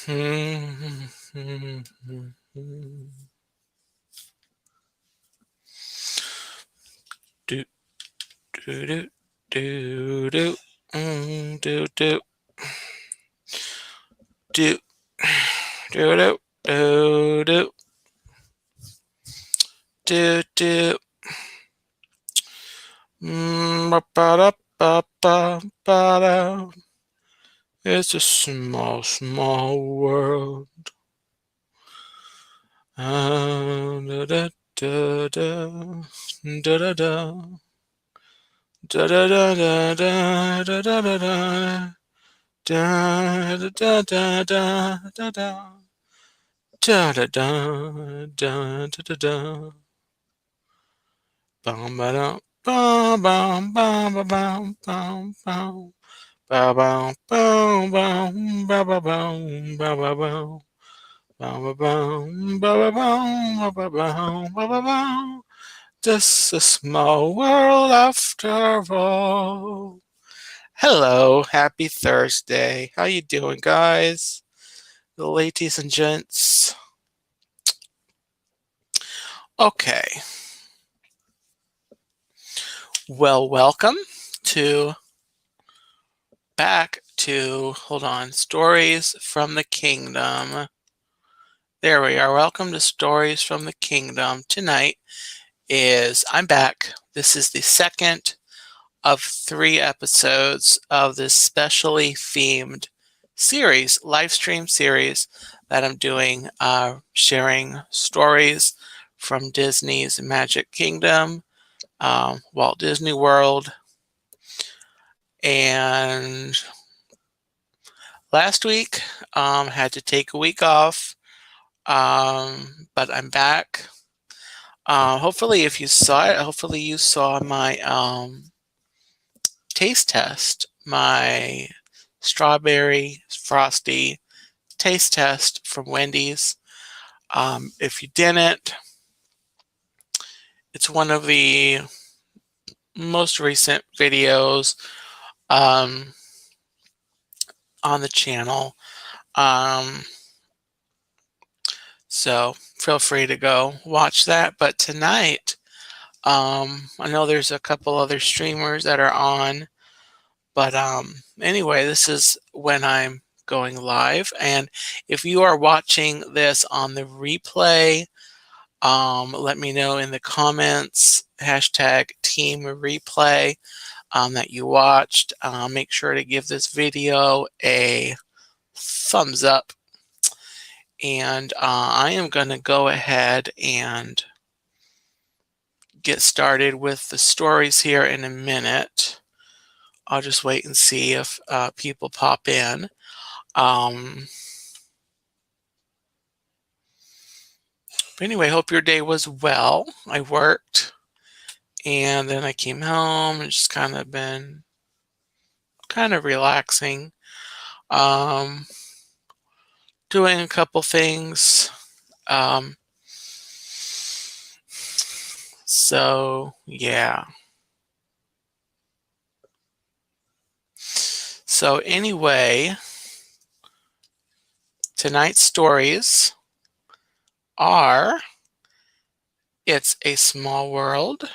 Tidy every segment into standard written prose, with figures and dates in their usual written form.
Do do do do do do do do do do do do do do. Ba-ba-da-ba-ba-ba-da. It's a small, small world. Da-da-da-da, da-da-da, da-da-da-da-da-da-da-da, da-da-da-da-da-da, da-da-da-da-da-da. Bum ba dum bum bum bum ba bum bum bum ba bum bum bum ba ba bum ba ba bum ba ba bum ba ba bum ba ba bum ba ba bum. Just a small world after all. Hello, happy Thursday. How you doing, guys? The ladies and gents. Okay. Well, welcome to back to, hold on, Stories from the Kingdom. There we are. Welcome to Stories from the Kingdom. Tonight I'm back. This is the second of 3 episodes of this specially themed series, live stream series that I'm doing, sharing stories from Disney's Magic Kingdom, Walt Disney World, and last week had to take a week off, but I'm back. Hopefully, if you saw it, hopefully you saw my taste test, my strawberry frosty taste test from Wendy's. If you didn't, it's one of the most recent videos on the channel. So feel free to go watch that. But tonight, I know there's a couple other streamers that are on, but anyway, this is when I'm going live. And if you are watching this on the replay, let me know in the comments, hashtag team replay, that you watched. Make sure to give this video a thumbs up. And I am going to go ahead and get started with the stories here in a minute. I'll just wait and see if people pop in. But anyway, hope your day was well. I worked, and then I came home and just kind of been kind of relaxing, doing a couple things. So yeah. So anyway, tonight's stories are It's a Small World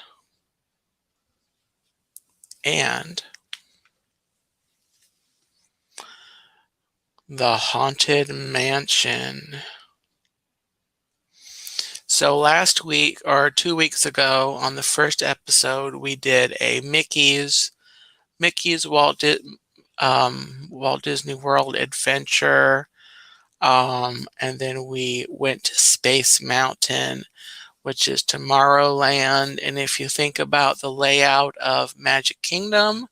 and The Haunted Mansion. So last week, or 2 weeks ago, on the first episode, we did a Mickey's Walt Disney World adventure, and then we went to Space Mountain, which is Tomorrowland. And if you think about the layout of Magic Kingdom,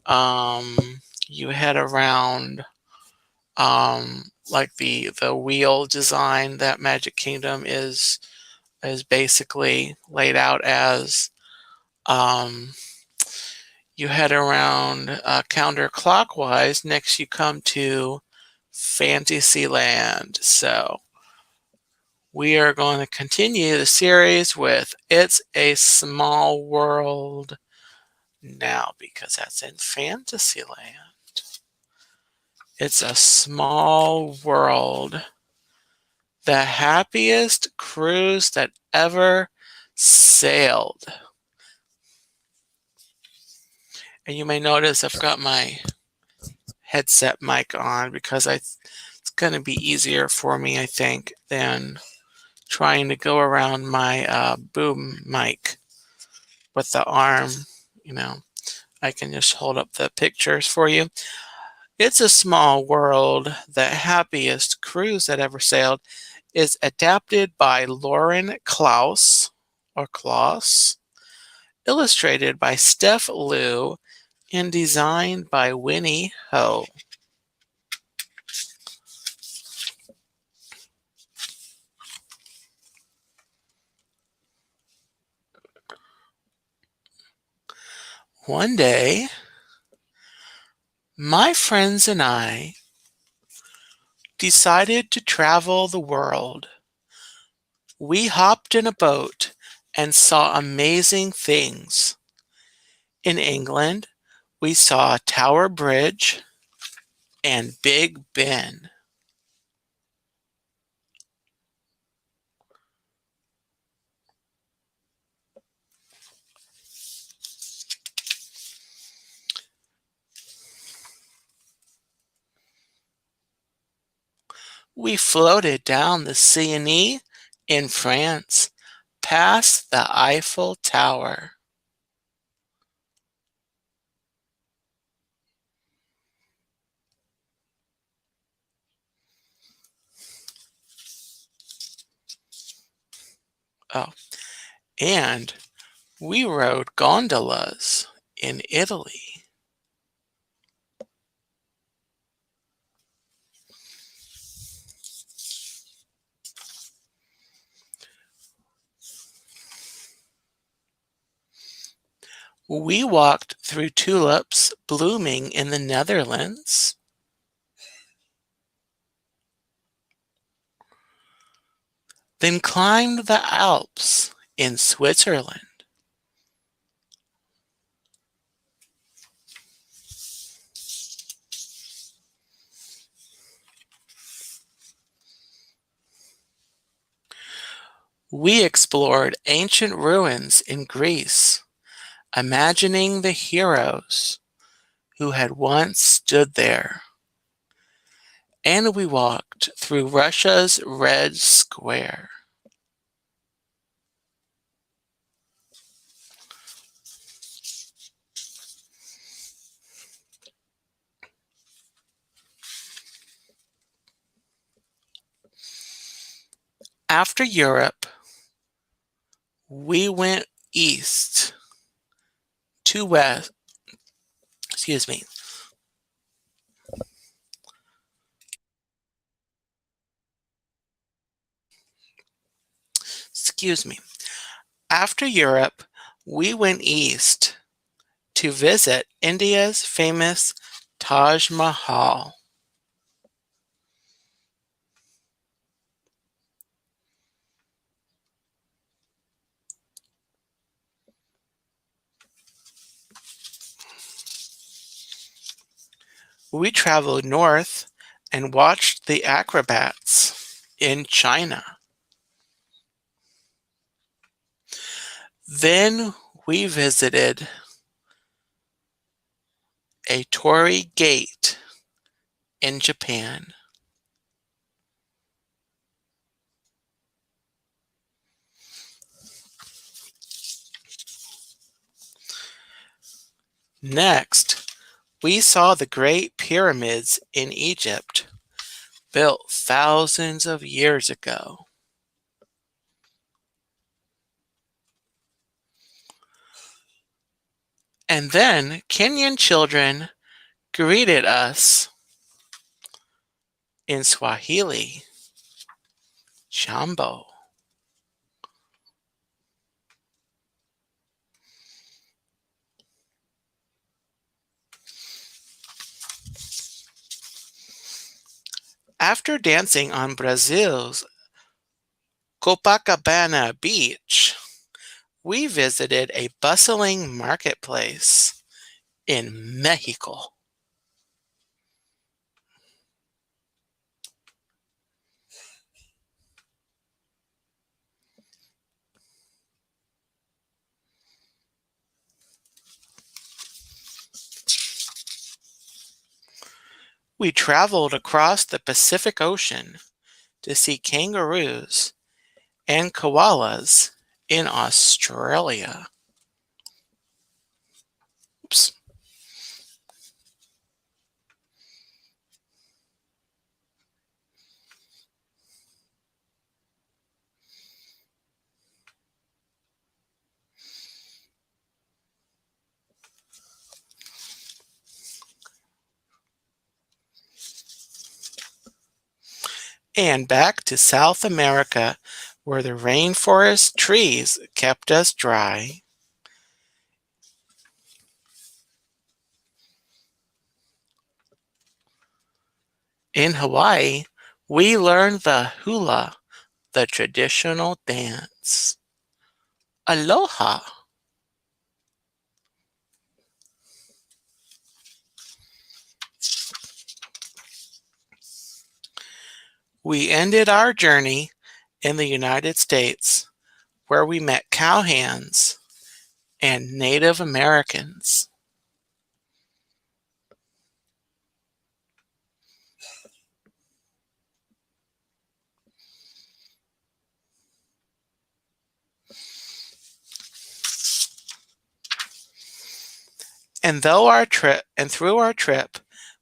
you head around, like the wheel design that Magic Kingdom is basically laid out as. You head around counterclockwise. Next, you come to Fantasyland. So we are going to continue the series with It's a Small World now, because that's in Fantasyland. It's a small world. The happiest cruise that ever sailed. And you may notice I've got my headset mic on because it's going to be easier for me, I think, than trying to go around my boom mic with the arm. You know, I can just hold up the pictures for you. It's a Small World, the happiest cruise that ever sailed, is adapted by Lauren Klaus, or Klaus, illustrated by Steph Liu, and designed by Winnie Ho. One day, my friends and I decided to travel the world. We hopped in a boat and saw amazing things. In England, we saw Tower Bridge and Big Ben. We floated down the Seine in France, past the Eiffel Tower. Oh, and we rode gondolas in Italy. We walked through tulips blooming in the Netherlands. Then climbed the Alps in Switzerland. We explored ancient ruins in Greece, imagining the heroes who had once stood there. And we walked through Russia's Red Square. After Europe, we went east to west, excuse me. Excuse me. After Europe, we went east to visit India's famous Taj Mahal. We traveled north and watched the acrobats in China. Then we visited a torii gate in Japan. Next, we saw the Great Pyramids in Egypt, built thousands of years ago. And then Kenyan children greeted us in Swahili. Jambo. After dancing on Brazil's Copacabana beach, we visited a bustling marketplace in Mexico. We traveled across the Pacific Ocean to see kangaroos and koalas in Australia. Oops. And back to South America, where the rainforest trees kept us dry. In Hawaii, we learned the hula, the traditional dance. Aloha! We ended our journey in the United States, where we met cowhands and Native Americans. And through our trip,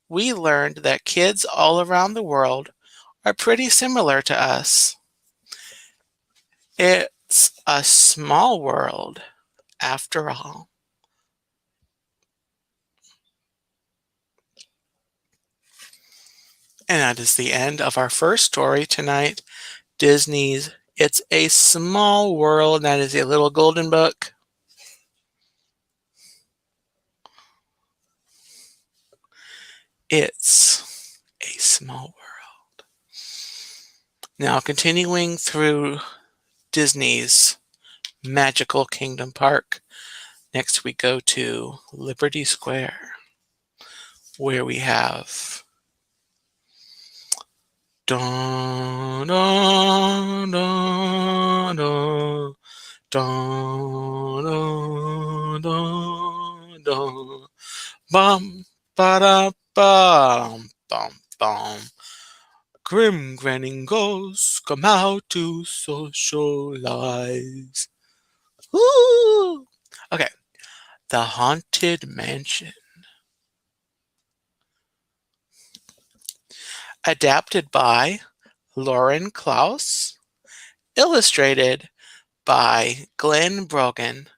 we learned that kids all around the world are pretty similar to us. It's a small world, after all. And that is the end of our first story tonight, Disney's It's a Small World. That is a little golden book. It's a small world. Now, continuing through Disney's Magical Kingdom Park, next we go to Liberty Square, where we have dun, dun, dun, dun, dun, dun, dun, dun, bum, ba-da, bum, bum, bum. Grim grinning ghosts come out to socialize. Woo! Okay, The Haunted Mansion. Adapted by Lauren Klaus. Illustrated by Glenn Brogan.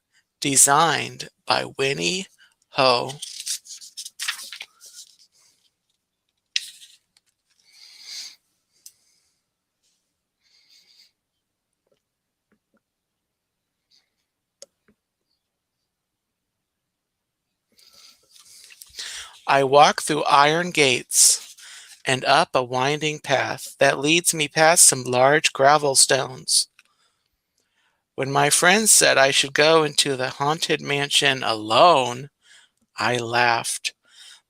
Designed by Winnie Ho. I walk through iron gates and up a winding path that leads me past some large gravel stones. When my friends said I should go into the haunted mansion alone, I laughed.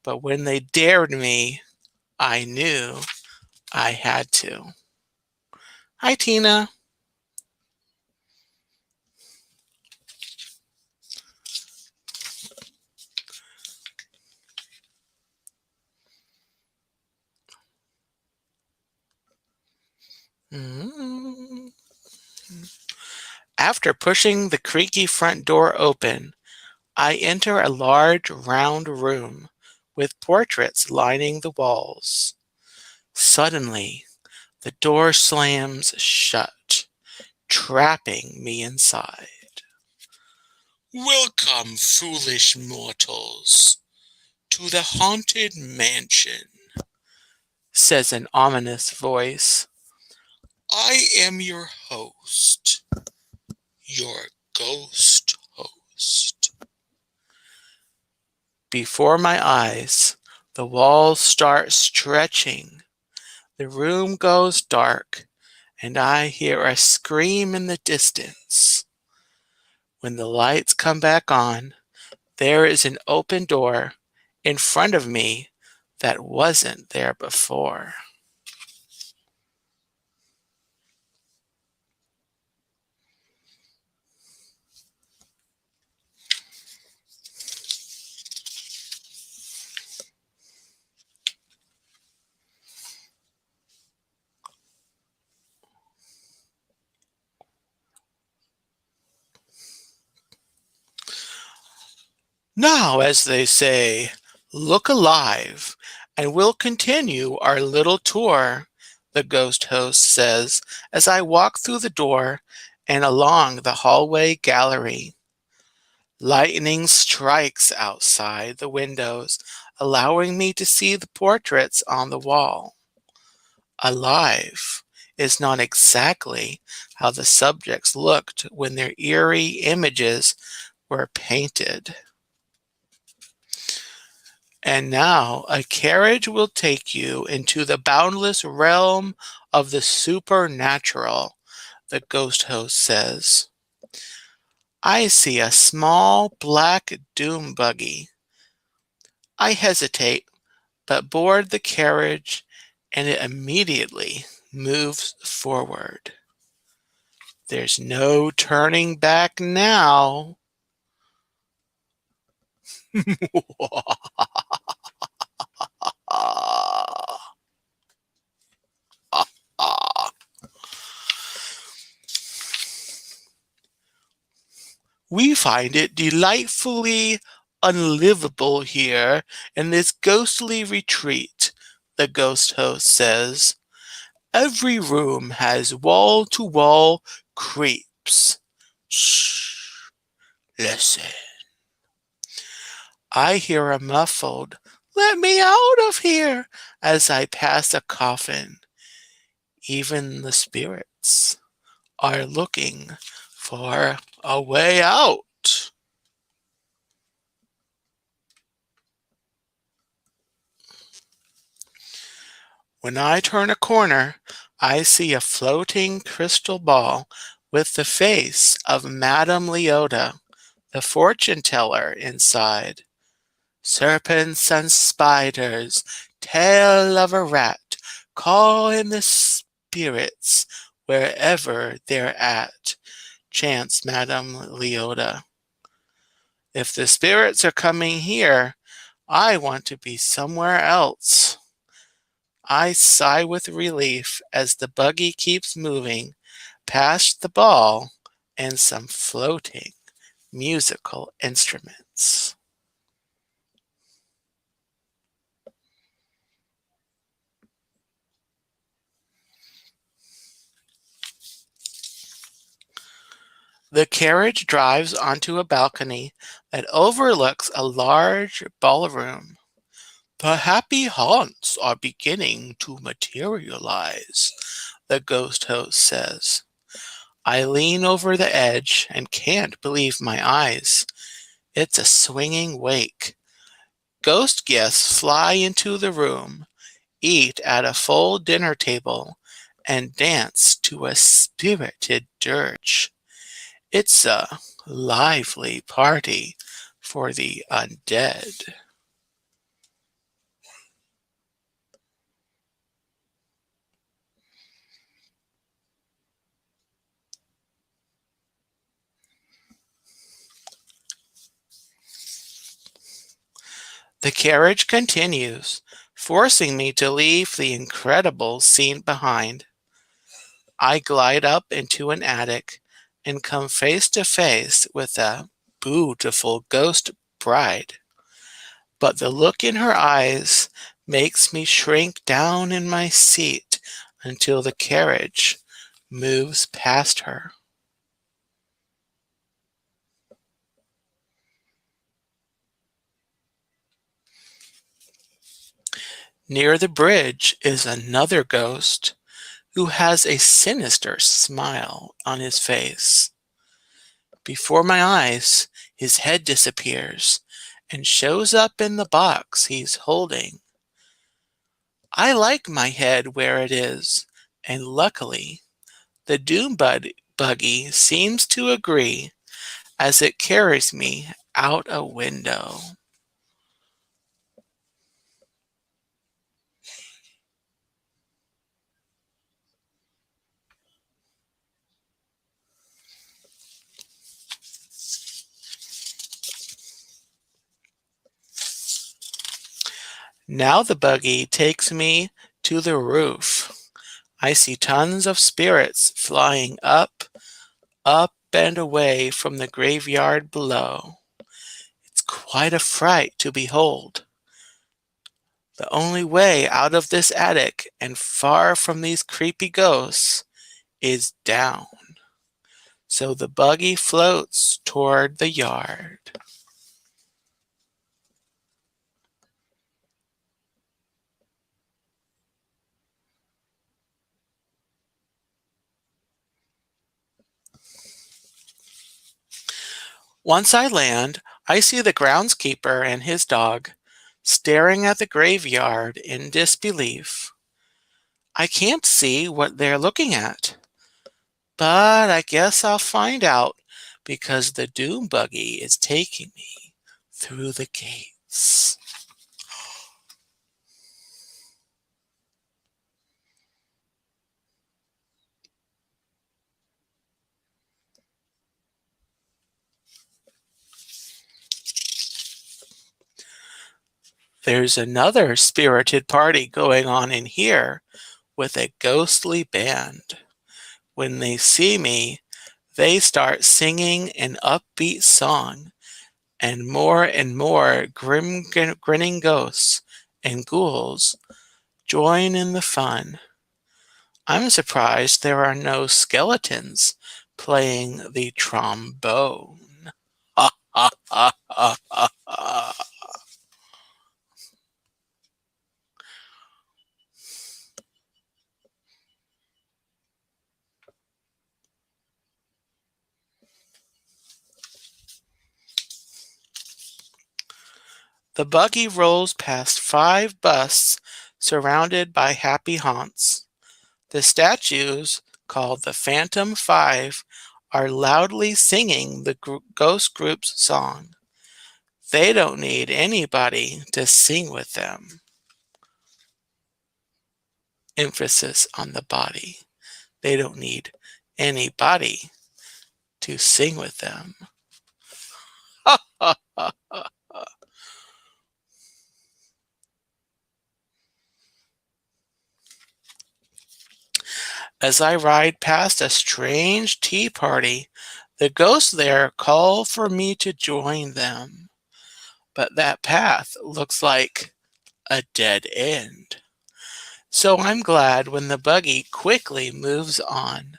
But when they dared me, I knew I had to. Hi, Tina. Mm. After pushing the creaky front door open, I enter a large round room with portraits lining the walls. Suddenly, the door slams shut, trapping me inside. Welcome, foolish mortals, to the haunted mansion, says an ominous voice. I am your host, your ghost host. Before my eyes, the walls start stretching. The room goes dark, and I hear a scream in the distance. When the lights come back on, there is an open door in front of me that wasn't there before. Now, as they say, look alive, and we'll continue our little tour, the ghost host says as I walk through the door and along the hallway gallery. Lightning strikes outside the windows, allowing me to see the portraits on the wall. Alive is not exactly how the subjects looked when their eerie images were painted. And now a carriage will take you into the boundless realm of the supernatural, the ghost host says. I see a small black doom buggy. I hesitate, but board the carriage, and it immediately moves forward. There's no turning back now. We find it delightfully unlivable here in this ghostly retreat, the ghost host says. Every room has wall-to-wall creeps. Shh, listen. I hear a muffled, "Let me out of here," as I pass a coffin. Even the spirits are looking for a way out. When I turn a corner, I see a floating crystal ball with the face of Madame Leota, the fortune teller, inside. Serpents and spiders, tail of a rat, call in the spirits wherever they're at, chants Madame Leota. If the spirits are coming here, I want to be somewhere else. I sigh with relief as the buggy keeps moving past the ball and some floating musical instruments. The carriage drives onto a balcony that overlooks a large ballroom. The happy haunts are beginning to materialize, the ghost host says. I lean over the edge and can't believe my eyes. It's a swinging wake. Ghost guests fly into the room, eat at a full dinner table, and dance to a spirited dirge. It's a lively party for the undead. The carriage continues, forcing me to leave the incredible scene behind. I glide up into an attic and come face to face with a beautiful ghost bride. But the look in her eyes makes me shrink down in my seat until the carriage moves past her. Near the bridge is another ghost who has a sinister smile on his face. Before my eyes, his head disappears and shows up in the box he's holding. I like my head where it is, and luckily, the buggy seems to agree as it carries me out a window. Now the buggy takes me to the roof. I see tons of spirits flying up and away from the graveyard below. It's quite a fright to behold. The only way out of this attic and far from these creepy ghosts is down. So the buggy floats toward the yard. Once I land, I see the groundskeeper and his dog staring at the graveyard in disbelief. I can't see what they're looking at, but I guess I'll find out because the doom buggy is taking me through the gates. There's another spirited party going on in here with a ghostly band. When they see me, they start singing an upbeat song, and more grinning ghosts and ghouls join in the fun. I'm surprised there are no skeletons playing the trombone. The buggy rolls past 5 busts surrounded by happy haunts. The statues, called the Phantom Five, are loudly singing the ghost group's song. They don't need anybody to sing with them. Emphasis on the body. They don't need anybody to sing with them. As I ride past a strange tea party, the ghosts there call for me to join them. But that path looks like a dead end. So I'm glad when the buggy quickly moves on.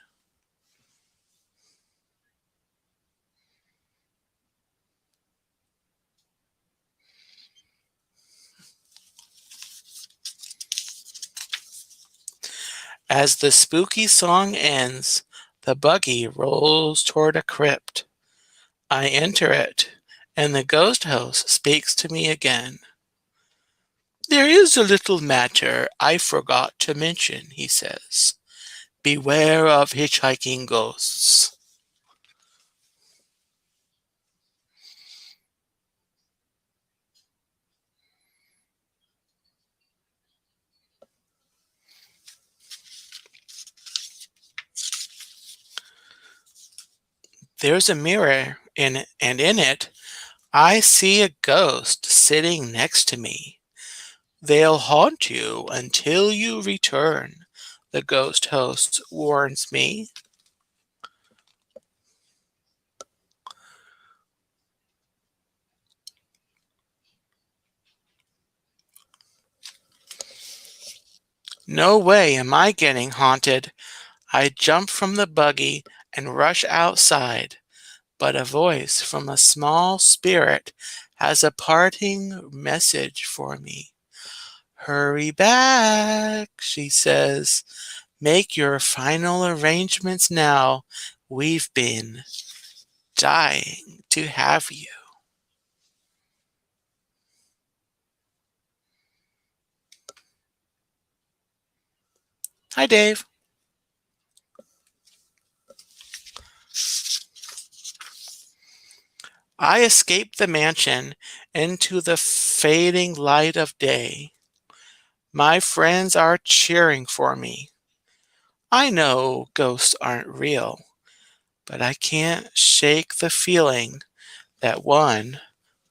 As the spooky song ends, the buggy rolls toward a crypt. I enter it, and the ghost host speaks to me again. There is a little matter I forgot to mention, he says. Beware of hitchhiking ghosts. There's a mirror and in it, I see a ghost sitting next to me. They'll haunt you until you return, the ghost host warns me. No way am I getting haunted. I jump from the buggy and rush outside, but a voice from a small spirit has a parting message for me. Hurry back, she says. Make your final arrangements now. We've been dying to have you. Hi, Dave. I escape the mansion into the fading light of day. My friends are cheering for me. I know ghosts aren't real, but I can't shake the feeling that one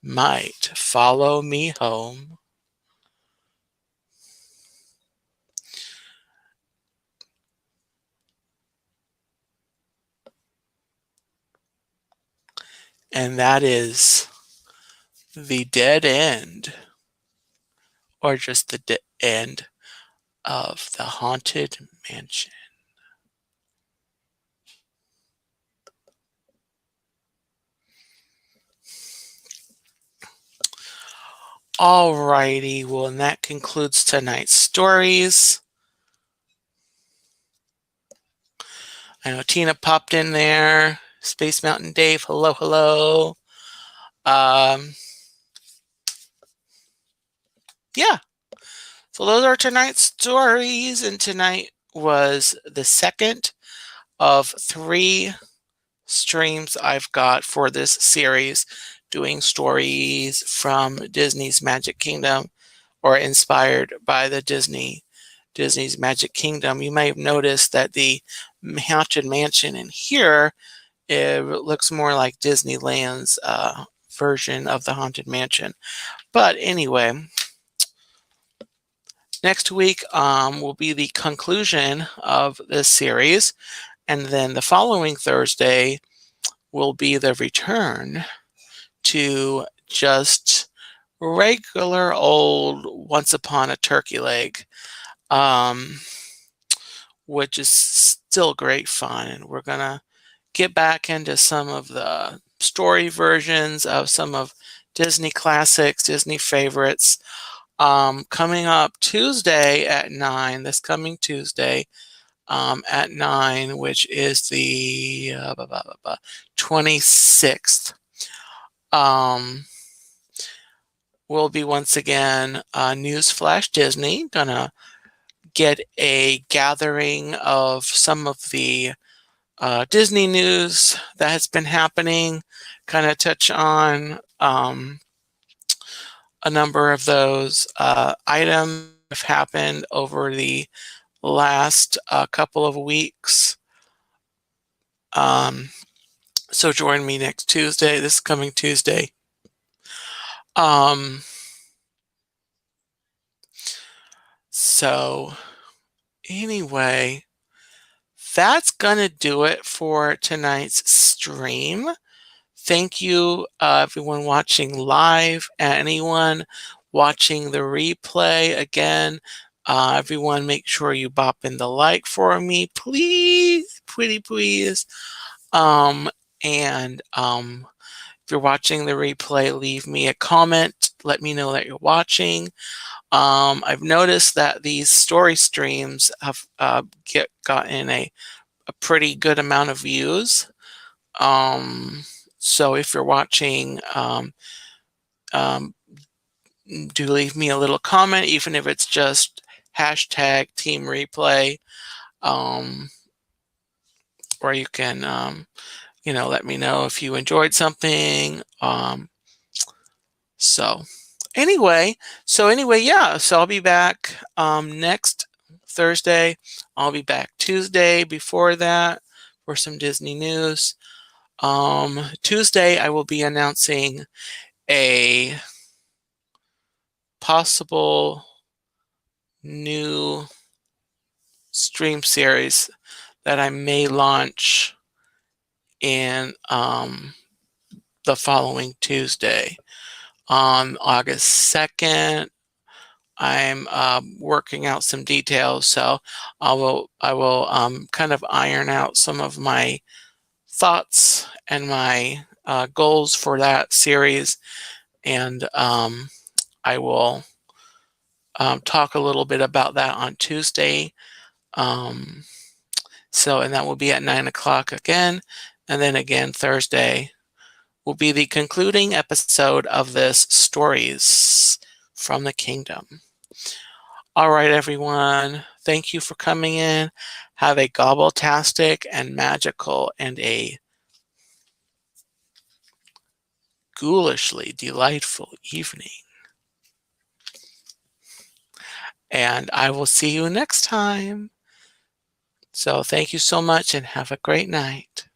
might follow me home. And that is The dead end, or just the end of the haunted mansion. Alrighty, well, and that concludes tonight's stories. I know Tina popped in there. Space Mountain Dave, hello, hello. Yeah, so those are tonight's stories, and tonight was the second of 3 streams I've got for this series, doing stories from Disney's Magic Kingdom, or inspired by the Disney's Magic Kingdom. You may have noticed that the Haunted Mansion in here, it looks more like Disneyland's version of the Haunted Mansion. But anyway, next week will be the conclusion of this series, and then the following Thursday will be the return to just regular old Once Upon a Turkey Leg, which is still great fun. And we're going to get back into some of the story versions of some of Disney classics, Disney favorites. Coming up Tuesday at 9, this coming Tuesday at 9, which is the 26th. Will be once again Newsflash Disney. Gonna get a gathering of some of the Disney news that has been happening, kind of touch on a number of those items that have happened over the last couple of weeks. So join me next Tuesday, this coming Tuesday. So anyway, that's gonna do it for tonight's stream. Thank you, everyone watching live, and anyone watching the replay. Again, everyone make sure you bop in the like for me, please, pretty please. If you're watching the replay, leave me a comment. Let me know that you're watching. I've noticed that these story streams have gotten a pretty good amount of views. So if you're watching, do leave me a little comment, even if it's just hashtag Team Replay, or you can, let me know if you enjoyed something. So anyway, yeah. So I'll be back next Thursday. I'll be back Tuesday before that for some Disney news. Tuesday, I will be announcing a possible new stream series that I may launch in the following Tuesday. On August 2nd, I'm working out some details, so I will kind of iron out some of my thoughts and my goals for that series, and I will talk a little bit about that on Tuesday. And that will be at 9 o'clock again, and then again Thursday will be the concluding episode of this Stories from the Kingdom. All right, everyone. Thank you for coming in. Have a gobble-tastic and magical and a ghoulishly delightful evening. And I will see you next time. So thank you so much and have a great night.